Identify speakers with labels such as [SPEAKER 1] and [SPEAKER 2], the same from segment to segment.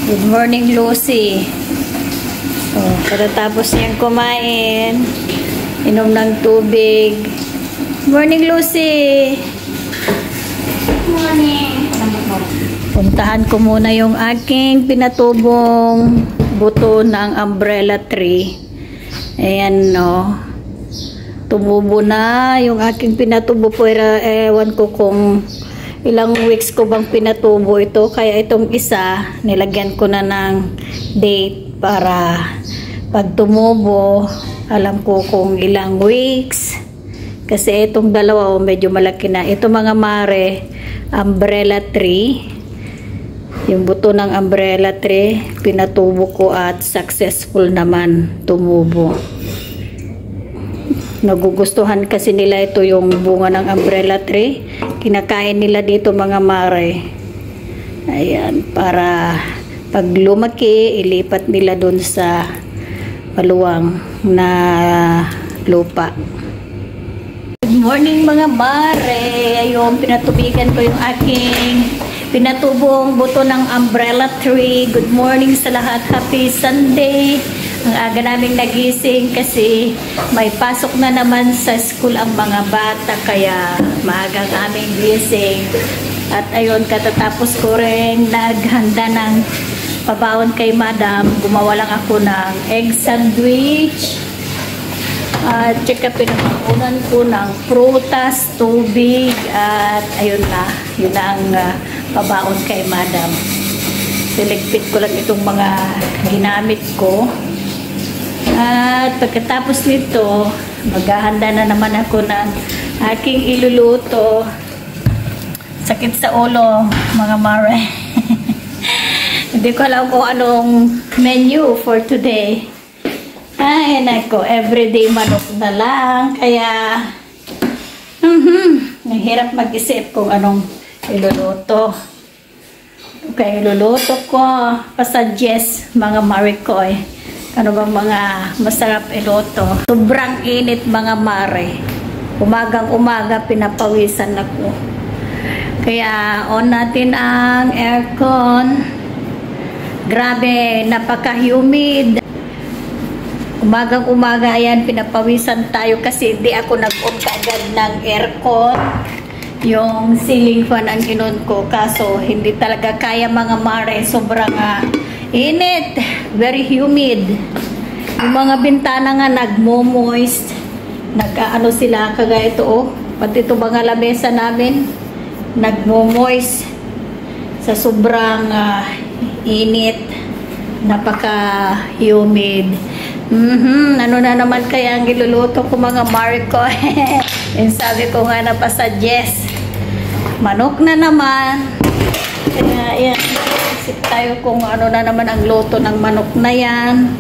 [SPEAKER 1] Good morning, Lucy. Oh, pagkatapos niyang kumain, inom ng tubig. Morning, Lucy.
[SPEAKER 2] Morning.
[SPEAKER 1] Puntahan ko muna yung aking pinatubong buto ng umbrella tree. Ayan, no. Tumubo na yung aking pinatubo, pero ewan ko kung ilang weeks ko bang pinatubo ito. Kaya itong isa, nilagyan ko na ng date para pag tumubo, alam ko kung ilang weeks. Kasi itong dalawa, medyo malaki na. Ito mga mare, umbrella tree. Yung buto ng umbrella tree, pinatubo ko at successful naman tumubo. Nagugustuhan kasi nila ito yung bunga ng umbrella tree. Kinakain nila dito mga mare. Ayan, para pag lumaki, ilipat nila dun sa maluwang na lupa. Good morning mga mare. Ayun, pinatubigan ko yung aking pinatubong buto ng umbrella tree. Good morning sa lahat. Happy Sunday. Ang aga naming nagising kasi may pasok na naman sa school ang mga bata, kaya maagang aming gising. At ayun, katatapos ko rin naghanda ng pabaon kay Madam. Gumawa lang ako ng egg sandwich. At tsaka pinakunan ko ng prutas, tubig, at ayun na, yun ang pabaon kay Madam. Siligpit ko lang itong mga ginamit ko. At pagkatapos nito, maghahanda na naman ako ng aking iluluto. Sakit sa ulo, mga mare. Hindi ko alam kung anong menu for today. Ay, nako, everyday manok na lang. Kaya, nahirap mag-isip kung anong iluluto. Okay, iluluto ko. Pasuggest, mga marikoy. Ano bang mga masarap iluto? Sobrang init mga mare. Umagang-umaga pinapawisan ako. Kaya on natin ang aircon. Grabe, napaka-humid. Umagang-umaga, ayan, pinapawisan tayo kasi hindi ako nag-on kaagad ng aircon. Yung ceiling fan ang inon ko. Kaso, hindi talaga kaya mga mare. Sobrang init. Very humid. Yung mga bintana nga nagmo-moist. Nag-ano sila, kagaya ito, oh. Pati ito mga lamesa namin, nagmo-moist. Sa sobrang init. Napaka-humid. Ano na naman kaya ang iluluto ko mga Marco? Yung sabi ko nga napasuggest. Manok na naman. Kaya yan. Isip tayo kung ano na naman ang luto ng manok na yan.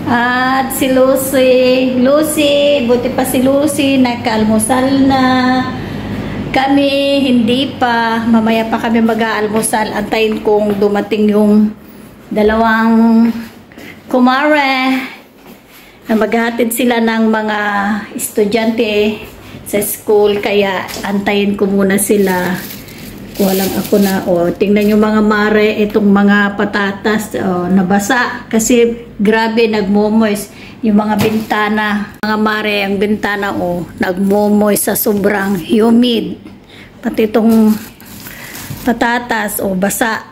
[SPEAKER 1] At si Lucy. Lucy, buti pa si Lucy. Nagkaalmusal na. Kami, hindi pa. Mamaya pa kami mag-aalmusal. Antayin kong dumating yung dalawang kumare na maghahatid sila ng mga estudyante sa school, kaya antayin ko muna sila. Walang ako na, tingnan yung mga mare, itong mga patatas, nabasa, kasi grabe, nagmomoist yung mga bintana. Mga mare, ang bintana, nagmomoist sa sobrang humid. Pati itong patatas, basa.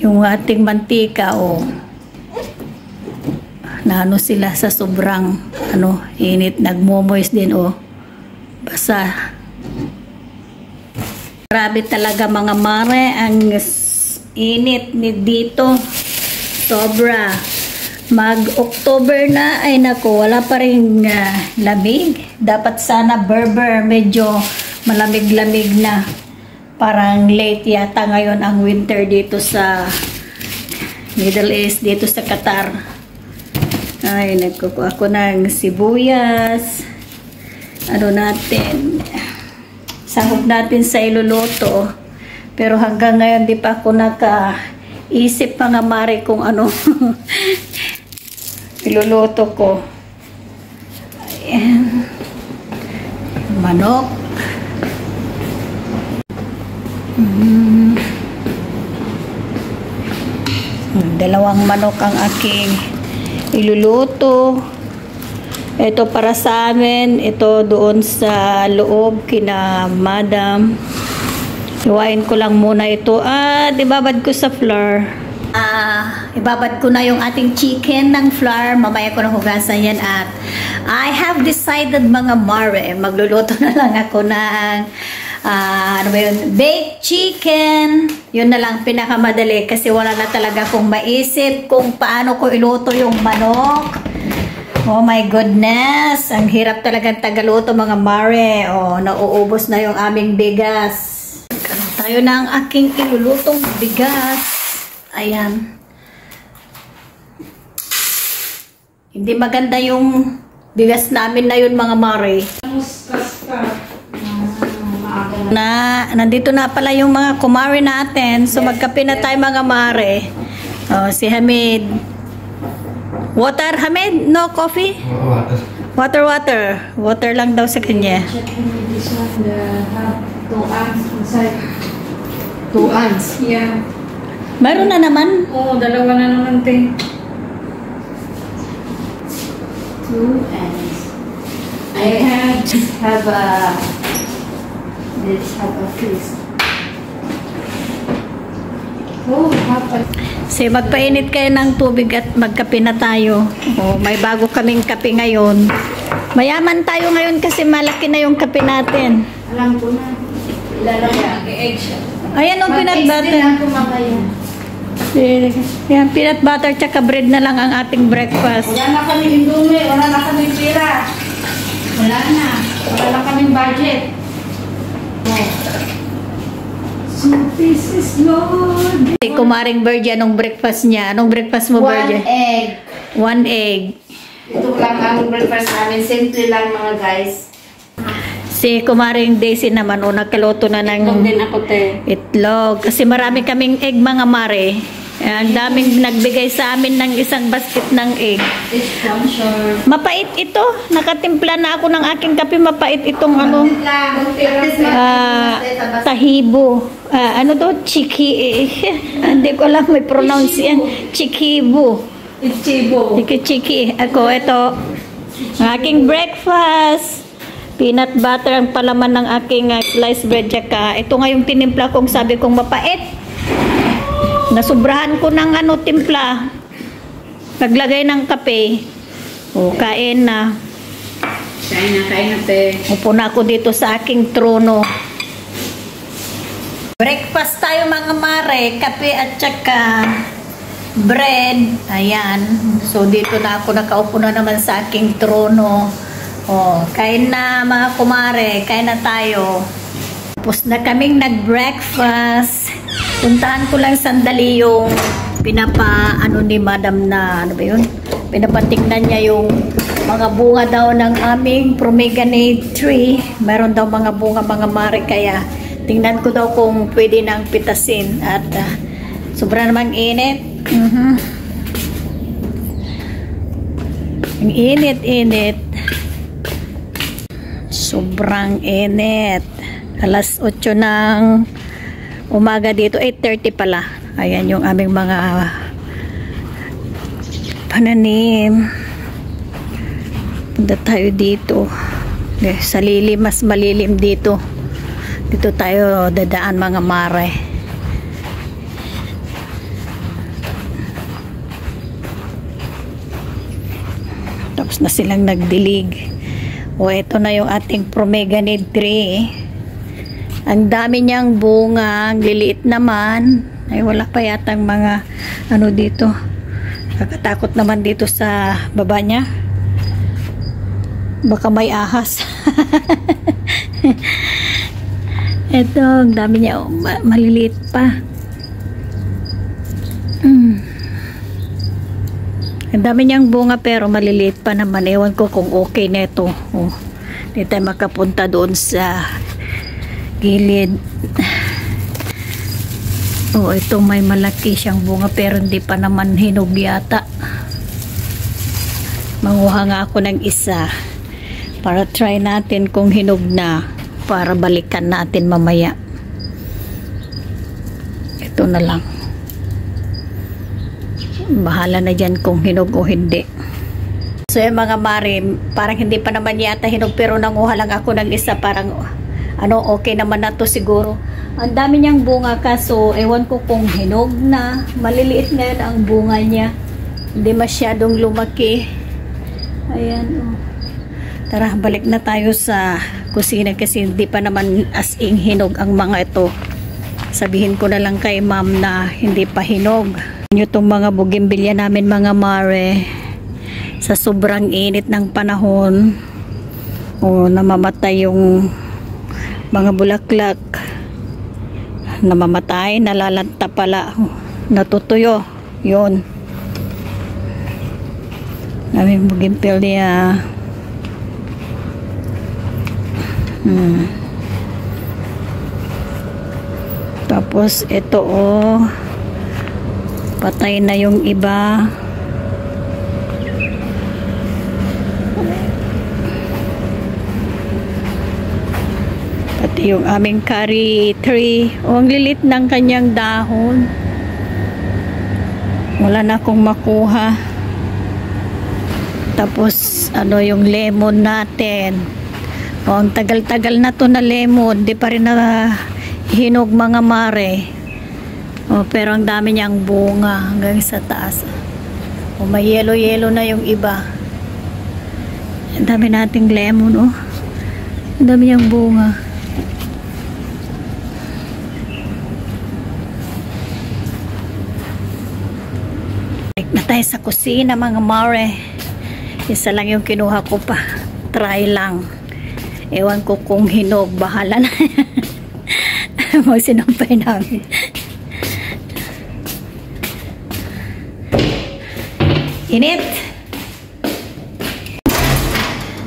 [SPEAKER 1] Yung ating mantika, na sila sa sobrang init, nagmo-moist din, basa. Grabe talaga mga mare, ang init ni dito, sobra. Mag-October na, ay nako, wala pa rin lamig. Dapat sana Berber, medyo malamig-lamig na. Parang late yata ngayon ang winter dito sa Middle East, dito sa Qatar. Ay, nagkukuha ako ng sibuyas. Ano natin? Sahog natin sa iluluto. Pero hanggang ngayon di pa ako nakaisip mga mare kung ano iluluto ko. Ayan. Manok. Dalawang manok ang aking iluluto. Ito para sa amin. Ito doon sa loob kina madam. Iwain ko lang muna ito at ibabad ko sa flour. Ibabad ko na yung ating chicken ng flour. Mamaya ko na hugasan yan at I have decided mga mare, magluluto na lang ako ng ano ba yun? Baked chicken. Yun na lang pinakamadali kasi wala na talaga akong maisip kung paano ko iluto yung manok. Oh my goodness. Ang hirap talagang tagaluto mga mare. Oh, nauubos na yung aming bigas. Tayo na ang aking ilulutong bigas. Ayan. Hindi maganda yung bigas namin na yun mga mare. Nandito na pala yung mga kumare natin. So magkape na tayo mga mare. Oh, si Hamid. Water, Hamid? No coffee? Water. Water lang daw sa kanya.
[SPEAKER 2] This one, have 2 ounce inside. 2 ounce? Yeah.
[SPEAKER 1] Meron na naman?
[SPEAKER 2] Oo, dalawa na naman, te. 2 ounce. I have a... Let's have a feast. Oh, have a...
[SPEAKER 1] Kasi magpainit kayo ng tubig at magkape na tayo. Oh, may bago kaming kape ngayon. Mayaman tayo ngayon kasi malaki na yung kape natin.
[SPEAKER 2] Alam ko na. Ilalagay ang egg siya.
[SPEAKER 1] Ayan o, peanut butter. Yan, peanut butter tsaka bread na lang ang ating breakfast.
[SPEAKER 2] Wala na kami Indomie, wala na kami pera. Wala na. Wala na kaming budget. Oh. So this is Lord.
[SPEAKER 1] Si Kumaring Berge, anong breakfast niya? Anong breakfast mo, Berge?
[SPEAKER 2] 1 egg.
[SPEAKER 1] 1 egg.
[SPEAKER 2] Ito lang ang breakfast namin. Simple lang mga guys.
[SPEAKER 1] Si Kumaring Daisy naman, nagkaluto na ng
[SPEAKER 2] Itlog din ako, te.
[SPEAKER 1] itlog. Kasi marami kaming egg mga mare. Ang daming nagbigay sa amin ng isang basket ng egg.
[SPEAKER 2] It's sponsor.
[SPEAKER 1] Mapait ito. Nakatimpla na ako ng aking kape. Mapait itong ano. Tahibo. Ano to? Chiki. Hindi ko alam may pronounce yan. Chikibo.
[SPEAKER 2] Ichibo.
[SPEAKER 1] Chiki. Ako, ito. Ang aking breakfast. Peanut butter ang palaman ng aking sliced bread. Tsaka ito nga yung tinimpla kong sabi kong mapait. Nasubrahan ko ng ano timpla. Naglagay ng kape. O, kain na.
[SPEAKER 2] Kain na, te.
[SPEAKER 1] Upo na ako dito sa aking trono. Breakfast tayo mga mare. Kape at saka bread. Ayan. So, dito na ako nakaupo na naman sa aking trono. O, kain na mga kumare. Kain na tayo. Tapos na kaming nag-breakfast. Puntahan ko lang sandali yung ano ni madam na, ano ba yun? Pinapatingnan niya yung mga bunga daw ng aming pomegranate tree. Meron daw mga bunga, mga mare, kaya tingnan ko daw kung pwede nang pitasin. At sobra namang init. Ang init. Sobrang init. Alas 8 ng umaga dito, 8:30 pala. Ayan yung aming mga pananim. Punta tayo dito. Sa lilim, mas malilim dito. Dito tayo dadaan mga mare. Tapos na silang nagdilig. O, ito na yung ating pomegranate tree. Ang dami niyang bunga, ang liliit naman. Ay, wala pa yatang mga ano dito. Kakatakot naman dito sa baba niya. Baka may ahas. Ito, ang dami niya. Maliliit pa. Ang dami niyang bunga pero maliliit pa naman. Ewan ko kung okay na ito. Oh, hindi tayo makapunta doon sa gilid. Oh, ito may malaki siyang bunga pero hindi pa naman hinog yata. Manguha nga ako ng isa para try natin kung hinog na, para balikan natin mamaya. Ito na lang. Bahala na dyan kung hinog o hindi. So yung mga mare, parang hindi pa naman yata hinog, pero nanguha lang ako ng isa, parang okay naman na to siguro. Ang dami niyang bunga, kaso ewan ko kung hinog na. Maliliit ngayon ang bunga niya, hindi masyadong lumaki. Ayan, oh. Tara, balik na tayo sa kusina kasi hindi pa naman as in hinog ang mga ito. Sabihin ko na lang kay ma'am na hindi pa hinog. Itong mga bougainvillea namin mga mare, sa sobrang init ng panahon, namamatay yung mga bulaklak, namamatay, nalalanta pala, natutuyo, yun. Naming bougainvillea. Tapos ito patay na yung iba. Pati yung aming curry tree, ang lilit ng kanyang dahon. Wala na akong makuha. Tapos yung lemon natin, ang tagal-tagal na to na lemon, di pa rin na hinog mga mare. Pero ang dami niyang bunga hanggang sa taas. May yellow na yung iba. Ang dami nating lemon, ang dami niyang bunga. Balik na tayo sa kusina mga mare. Isa lang yung kinuha ko pa. Try lang. Ewan ko kung hinog, bahala na. Magsinampay namin. Init.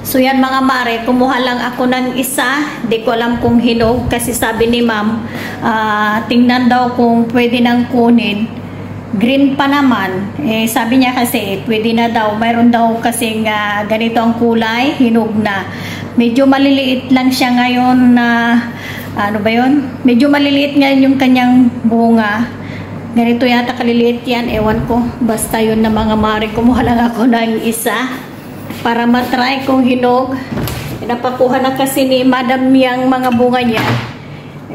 [SPEAKER 1] So yan mga mare, kumuha lang ako ng isa. Di ko alam kung hinog kasi sabi ni ma'am, tingnan daw kung pwede nang kunin. Green pa naman. Sabi niya kasi pwede na daw. Mayroon daw kasing ganito ang kulay, hinog na. Medyo maliliit lang siya ngayon na ano ba yun? Medyo maliliit ngayon yung kanyang bunga. Ganito yata kaliliit yan. Ewan ko. Basta yun na mga mare. Kumuha lang ako ng isa para matry kung hinog. Napakuha na kasi ni madam yung mga bunga niya.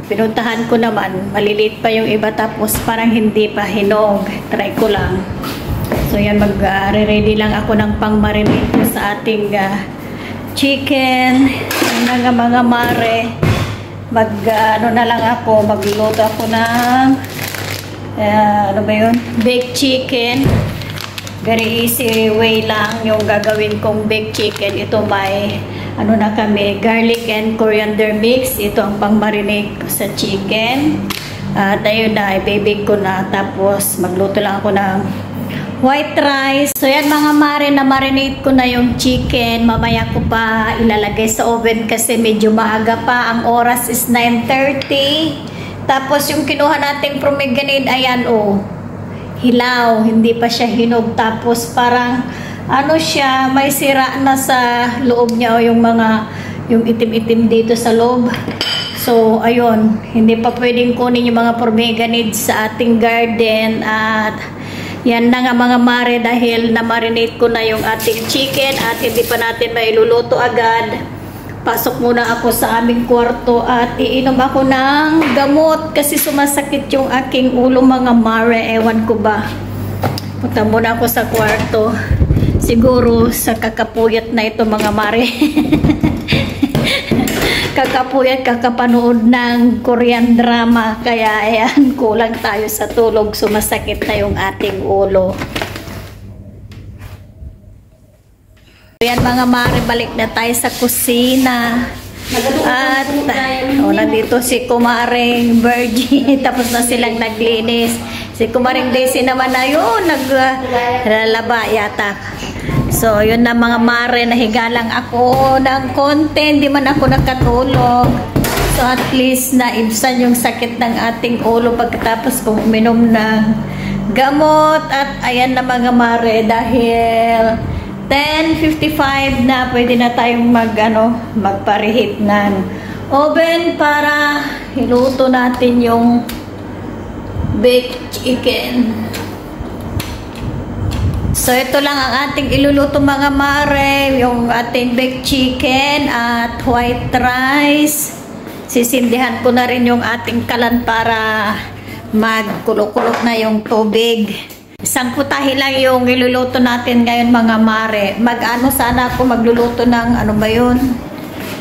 [SPEAKER 1] Pinuntahan ko naman. Maliliit pa yung iba tapos parang hindi pa hinog. Try ko lang. So yan, mag-ready lang ako ng pang-marinate ko sa ating chicken. Yung mga mare. Na lang ako. Magluto ako ng ano ba yun? Baked chicken. Very easy way lang yung gagawin kong baked chicken. Ito may na kami, garlic and coriander mix. Ito ang pang-marinate ko sa chicken. At ayun na, ibibig ko na. Tapos magluto lang ako ng white rice. So yan mga mare, na marinate ko na yung chicken. Mamaya ko pa ilalagay sa oven kasi medyo maaga pa. Ang oras is 9:30. Tapos yung kinuha nating pomegranate, ayan hilaw, hindi pa siya hinog. Tapos parang siya, may sira na sa loob niya yung itim-itim dito sa loob. So ayun, hindi pa pwedeng kunin yung mga pomegranate sa ating garden. At yan na nga mga mare, dahil na-marinate ko na yung ating chicken at hindi pa natin mailuluto agad. Pasok muna ako sa aming kwarto at iinom ako ng gamot kasi sumasakit yung aking ulo mga mare. Ewan ko ba. Punta muna ako sa kwarto. Siguro sa kakapuyat na ito mga mare. Kakapuyat, kakapanood ng Korean drama. Kaya ayan, kulang tayo sa tulog. Sumasakit na yung ating ulo. Ayan mga mare, balik na tayo sa kusina. At nandito si Kumaring Virgie. Tapos na silang naglinis. Si Kumaring Daisy naman na yun, naglalaba yata. So yun na mga mare, nahiga lang ako ng konti, hindi man ako nakatulog. So at least naibsan yung sakit ng ating ulo pagkatapos kong uminom ng gamot. At ayan na mga mare, dahil 10:55 na, pwede na tayong magpa-reheat ng oven para hiluto natin yung baked chicken. So ito lang ang ating iluluto mga mare, yung ating baked chicken at white rice. Sisindihan ko na rin yung ating kalan para magkulok-kulok na yung tubig. Isang putahe lang yung iluluto natin ngayon mga mare. Mag-ano sana ako magluluto ng ano ba yun?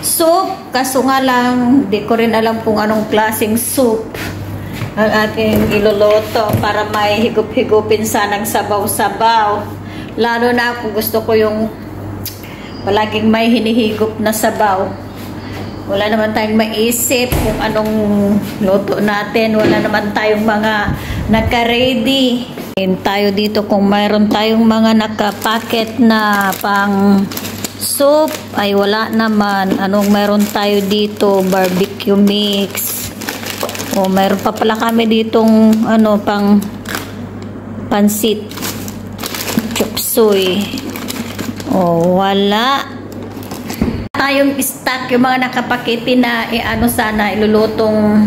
[SPEAKER 1] Soup. Kaso nga lang, di ko rin alam kung anong klaseng soup ang ating iluluto para may higup-higupin sanang sabaw-sabaw. Lalo na kung gusto ko yung palaging may hinihigop na sabaw. Wala naman tayong maisip kung anong luto natin. Wala naman tayong mga naka-ready. Tayo dito kung mayroon tayong mga nakapacket na pang soup ay wala naman. Anong mayroon tayo dito? Barbecue mix. O mayroon pa pala kami ditong ano pang pansit chop suey. O wala tayong stock yung mga nakapakiti na ano sana ilulutong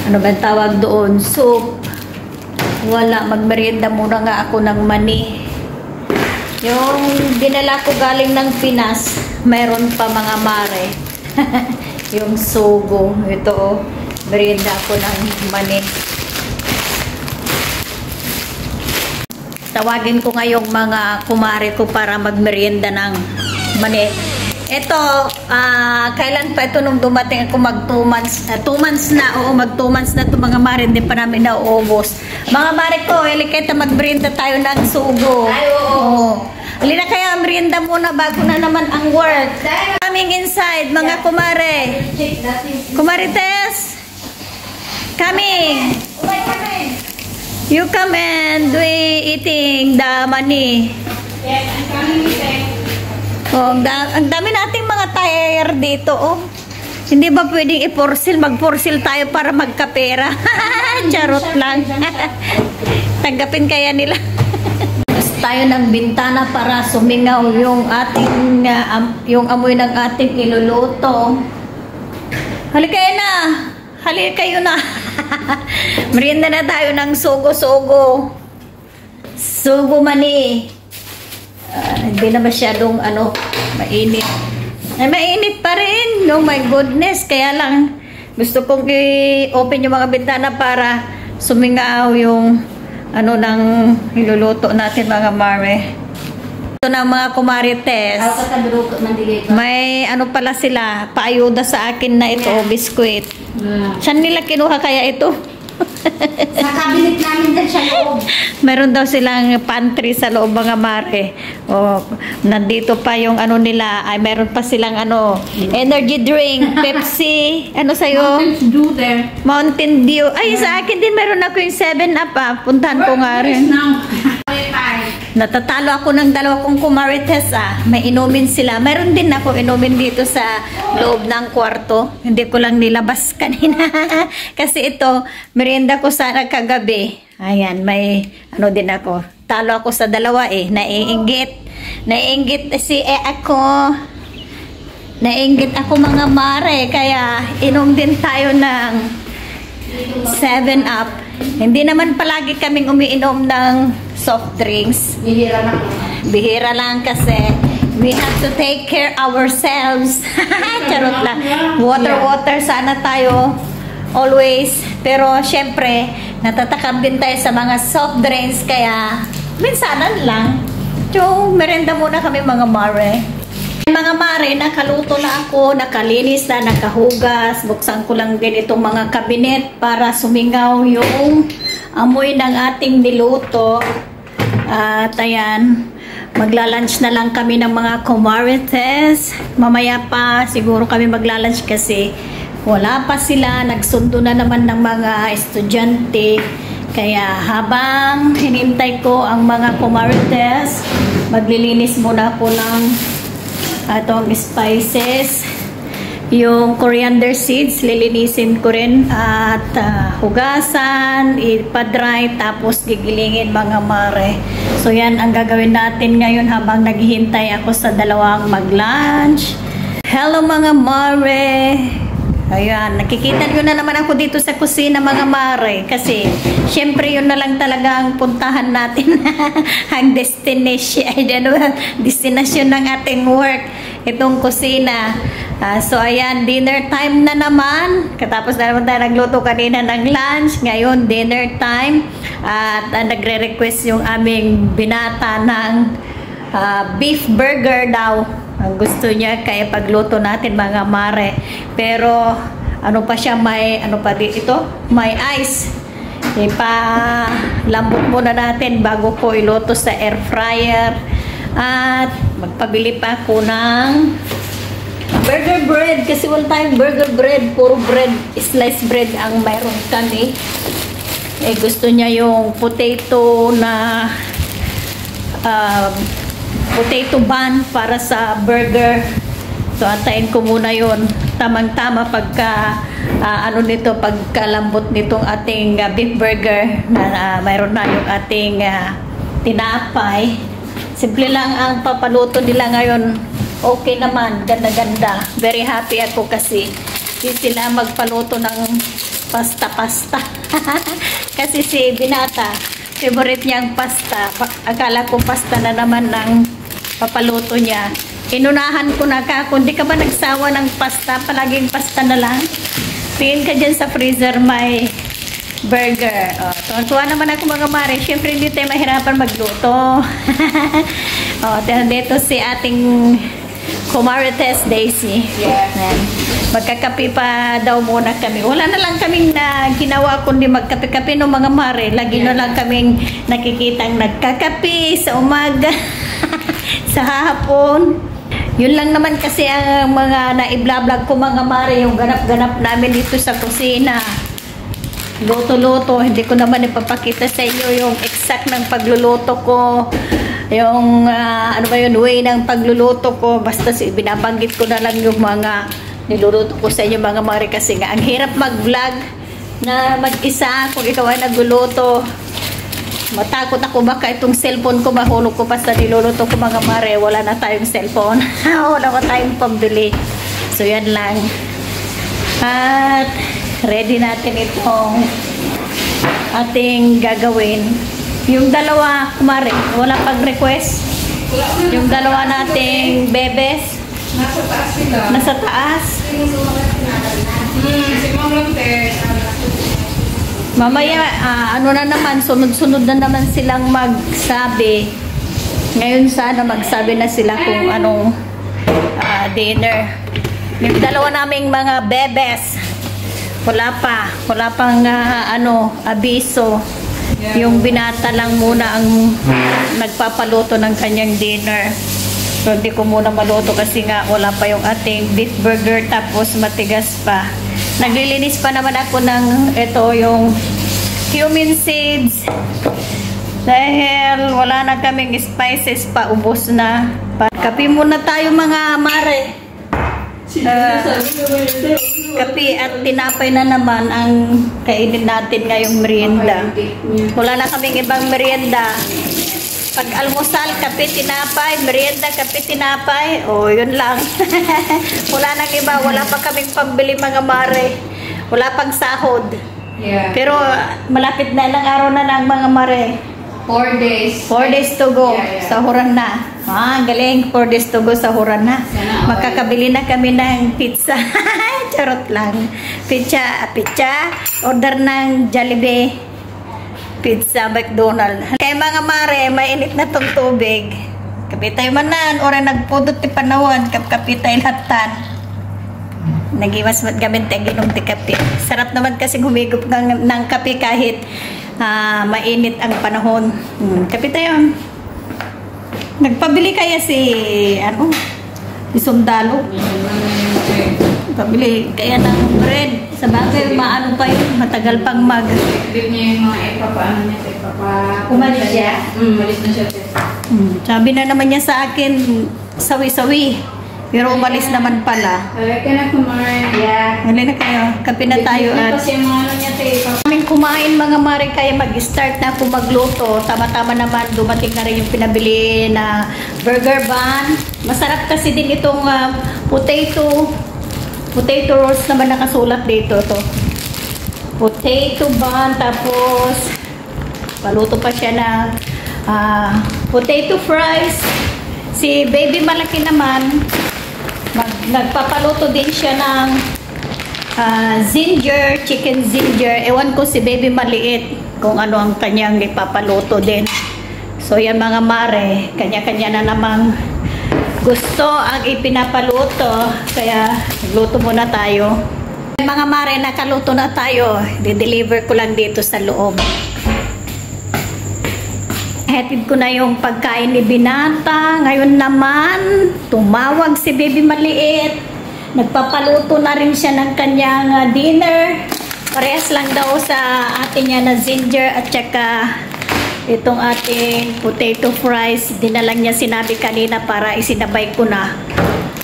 [SPEAKER 1] ano ba tawag doon soup. Wala, magmerienda muna nga ako ng mani. Yung dinala ko galing ng Pinas mayroon pa mga mare. Yung sugo ito merienda ako ng mani. Tawagin ko ngayong mga kumare ko para magmerienda ng mani. Ito, kailan pa ito nung dumating ako mag 2 months, 2 months na, oo mag 2 months na ito mga mare, hindi pa namin nauubos. Mga mare ko, ilikita magmerienda tayo ng sugo.
[SPEAKER 2] Ay, oo.
[SPEAKER 1] Halina kaya merienda muna bago na naman ang work. Coming inside, mga kumare. Kumarites! Coming! You come and do eating the money.
[SPEAKER 2] Yes, I'm coming eating.
[SPEAKER 1] Oh, ang dami nating mga tire dito, oh. Hindi ba pwedeng i-porsil? Mag-porsil tayo para magkapera. Charot lang. Tanggapin kaya nila. Tayo ng bintana para sumingaw yung ating yung amoy ng ating iluluto. Halika na. Halika kayo na. Merienda na tayo ng sugo-sugo. Sugo mani. Hindi na masyadong ano, mainit. Ay, mainit pa rin. Oh my goodness. Kaya lang, gusto kong i-open yung mga bintana para sumingaw yung ano ng iluluto natin mga mare. Ito na mga kumarites. May ano pala sila, paayuda sa akin na ito, biskuit. Saan nila kinuha kaya ito?
[SPEAKER 2] Sa cabinet namin din sa loob.
[SPEAKER 1] Meron daw silang pantry sa loob mga mare. O, nandito pa yung ano nila. Ay, meron pa silang ano, energy drink, Pepsi. Ano sa'yo?
[SPEAKER 2] Mountain Dew there.
[SPEAKER 1] Mountain Dew. Ay, sa akin din meron ako yung 7-Up ah. Puntahan ko nga rin. Natatalo ako ng dalawa kong kumarites ah. May inumin sila. Meron din ako inumin dito sa loob ng kwarto. Hindi ko lang nilabas kanina. Kasi ito, merienda ko sana kagabi. Ayan, may ano din ako. Talo ako sa dalawa eh. Naiinggit. Naiinggit si ako. Naiinggit ako mga mare. Kaya inom din tayo ng 7-Up. Hindi naman palagi kaming umiinom ng soft drinks.
[SPEAKER 2] Bihira na.
[SPEAKER 1] Bihira lang kasi we have to take care ourselves. Charot lang. Water sana tayo always. Pero syempre, natatakam din tayo sa mga soft drinks kaya minsanan lang. So, merenda muna kami mga mare. Mga mare, nakaluto na ako, nakalinis na, nakahugas. Buksan ko lang din itong mga kabinet para sumingaw yung amoy ng ating niluto. At ayan, magla-lunch na lang kami ng mga kumarites. Mamaya pa siguro kami magla-lunch kasi wala pa sila. Nagsundo na naman ng mga estudyante. Kaya habang hinintay ko ang mga kumarites, maglilinis muna ako ng atong spices. Yung coriander seeds, lilinisin ko rin at hugasan, ipa-dry, tapos gigilingin mga mare. So yan ang gagawin natin ngayon habang naghihintay ako sa dalawang mag-lunch. Hello mga mare! Ayan, nakikita nyo na naman ako dito sa kusina mga mare. Kasi, syempre yun na lang talaga ang puntahan natin. Ang destination ng ating work. Itong kusina. So, ayan, dinner time na naman. Katapos na naman tayo nagluto kanina ng lunch. Ngayon, dinner time. At nagre-request yung aming binata ng beef burger daw. Ang gusto niya kaya pagluto natin mga mare. Pero ano pa siya, may ano pa dito? May ice. Lambot muna natin bago ko iluto sa air fryer. At magpabili pa ako ng burger bread kasi wala tayong burger bread, puro bread, sliced bread ang mayroon kami. Gusto niya yung potato na potato bun para sa burger. So, antayin ko muna yon. Tamang-tama pagka pagkalambot nitong ating beef burger na mayroon na yung ating tinapay. Simple lang ang papaluto nila ngayon. Okay naman, ganda-ganda. Very happy ako kasi hindi sila magpaluto ng pasta-pasta. Kasi si Binata, favorite niya ang pasta. Akala ko pasta na naman ng papaluto niya. Inunahan ko na ka. Kung di ka ba nagsawa ng pasta, palaging pasta na lang. Tingin ka dyan sa freezer, may burger. Tuwa naman ako mga mare. Siyempre hindi tayo mahirapan magluto. Dito si ating Kumarites Daisy. Yeah. Magkakape pa daw muna kami. Wala na lang kaming ginawa kundi magkape-kape no mga mare. Lagi na lang kaming nakikitang nagkakape sa umaga, sa hapon. Yun lang naman kasi ang mga na-vlog ko mga mare, yung ganap-ganap namin dito sa kusina. Luto-luto. Hindi ko naman ipapakita sa inyo yung exact ng pagluluto ko. Yung way ng pagluluto ko. Basta binabanggit ko na lang yung mga niluluto ko sa inyo mga mare kasi nga ang hirap mag-vlog na mag-isa kung ikaw ay nagluluto. Matakot ako baka itong cellphone ko mahulog ko pa sa niluluto ko mga mare. Wala na tayong cellphone. Wala na tayong pambili. So yan lang. At ready natin itong ating gagawin. Yung dalawa kumare, wala pang request. Yung dalawa nating bebes
[SPEAKER 2] Nasa taas sila.
[SPEAKER 1] nasa taas.
[SPEAKER 2] Si Ma'am Ronte.
[SPEAKER 1] Mamaya, na naman, sunod-sunod na naman silang magsabi. Ngayon sana magsabi na sila kung anong dinner. Yung dalawa naming mga bebes, wala pang abiso. Yeah. Yung binata lang muna ang nagpapaluto ng kanyang dinner. So, hindi ko muna maluto kasi nga wala pa yung ating beef burger tapos matigas pa. Naglilinis pa naman ako ng yung cumin seeds. Dahil wala na kaming spices pa, ubos na. Kape muna tayo mga mare. Kape at tinapay na naman ang kainin natin ngayong merienda. Wala na kaming ibang merienda. Pag almusal, kape, tinapay, merienda, kape, tinapay. Yun lang. Wala nang iba. Wala pa kaming pambili mga mare. Wala pang sahod.
[SPEAKER 2] Yeah.
[SPEAKER 1] Pero malapit na, ilang araw na lang mga mare.
[SPEAKER 2] 4 days.
[SPEAKER 1] 4 days to go.
[SPEAKER 2] Yeah.
[SPEAKER 1] Sahuran na. Galing. 4 days to go, sahuran na. Makakabili na kami ng pizza. Charot lang. Pizza. Order ng Jollibee. Pizza, McDonald's. Kaya mga mare, mainit na tong tubig. Kapitay manan, ora nagpudot ti panawan, kapitay latan. Nagiwas matgamit tayo ginom ti kape. Sarap naman kasi humigop ng kape kahit mainit ang panahon. Kapitay yun. Nagpabili kaya si Sundalo. Pabili kaya ng bread. Sa bagay, maano pa yun, matagal pang
[SPEAKER 2] Hindi niya yung mga
[SPEAKER 1] umalis siya.
[SPEAKER 2] Umalis na siya.
[SPEAKER 1] Sabi na naman niya sa akin, sawi-sawi. Pero umalis naman pala.
[SPEAKER 2] Halika na kumain. Yeah.
[SPEAKER 1] Halika na kayo. Kape na tayo at kaming kumain mga mare kaya mag-start na ako magluto. Tama-tama naman dumating na rin yung pinabili na burger bun. Masarap kasi din itong potato Potato rolls naman nakasulat dito to. Potato bun, tapos paluto pa siya ng potato fries. Si baby malaki naman, nagpapaluto din siya ng ginger, chicken ginger. Ewan ko si baby maliit kung ano ang kanyang ipapaluto din. So yan mga mare, kanya-kanya na namang gusto ang ipinapaluto, kaya luto muna tayo. Mga mare, nakaluto na tayo. Di-deliver ko lang dito sa loob. Hatid ko na yung pagkain ni Binata. Ngayon naman, tumawag si baby maliit. Nagpapaluto na rin siya ng kanyang dinner. Parehas lang daw sa atin niya na ginger at saka itong ating potato fries. Dinalang niya, sinabi kanina para isinabay ko na.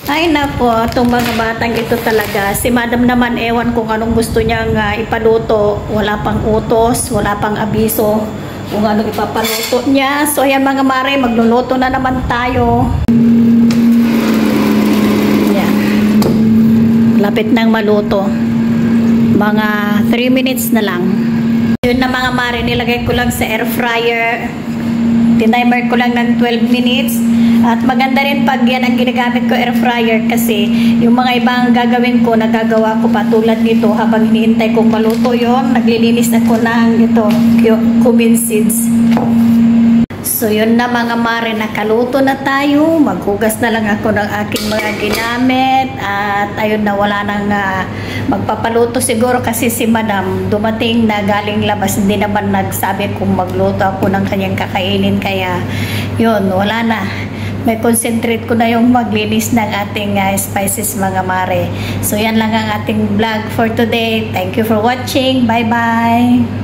[SPEAKER 1] Ay nako, itong mga batang ito talaga. Si madam naman, ewan kung anong gusto niyang ipaluto. Wala pang utos, wala pang abiso kung anong ipapaluto niya. So ayan mga mare, magluluto na naman tayo. Yan. Lapit nang maluto. Mga 3 minutes na lang. Yun na mga mare, nilagay ko lang sa air fryer. Tinimer ko lang ng 12 minutes. At maganda rin pag yan ang ginagamit ko, air fryer, kasi yung mga ibang gagawin ko, nagagawa ko pa tulad nito habang hinihintay kong maluto yon, naglilinis ako ng ito, cumin seeds. So yun na mga mare, nakaluto na tayo. Maghugas na lang ako ng aking mga ginamit. At ayun na, wala nang magpapaluto siguro kasi si madam dumating na galing labas. Hindi naman nagsabi kung magluto ako ng kanyang kakainin. Kaya yun, wala na. May concentrate ko na yung maglinis ng ating spices mga mare. So yan lang ang ating vlog for today. Thank you for watching. Bye bye!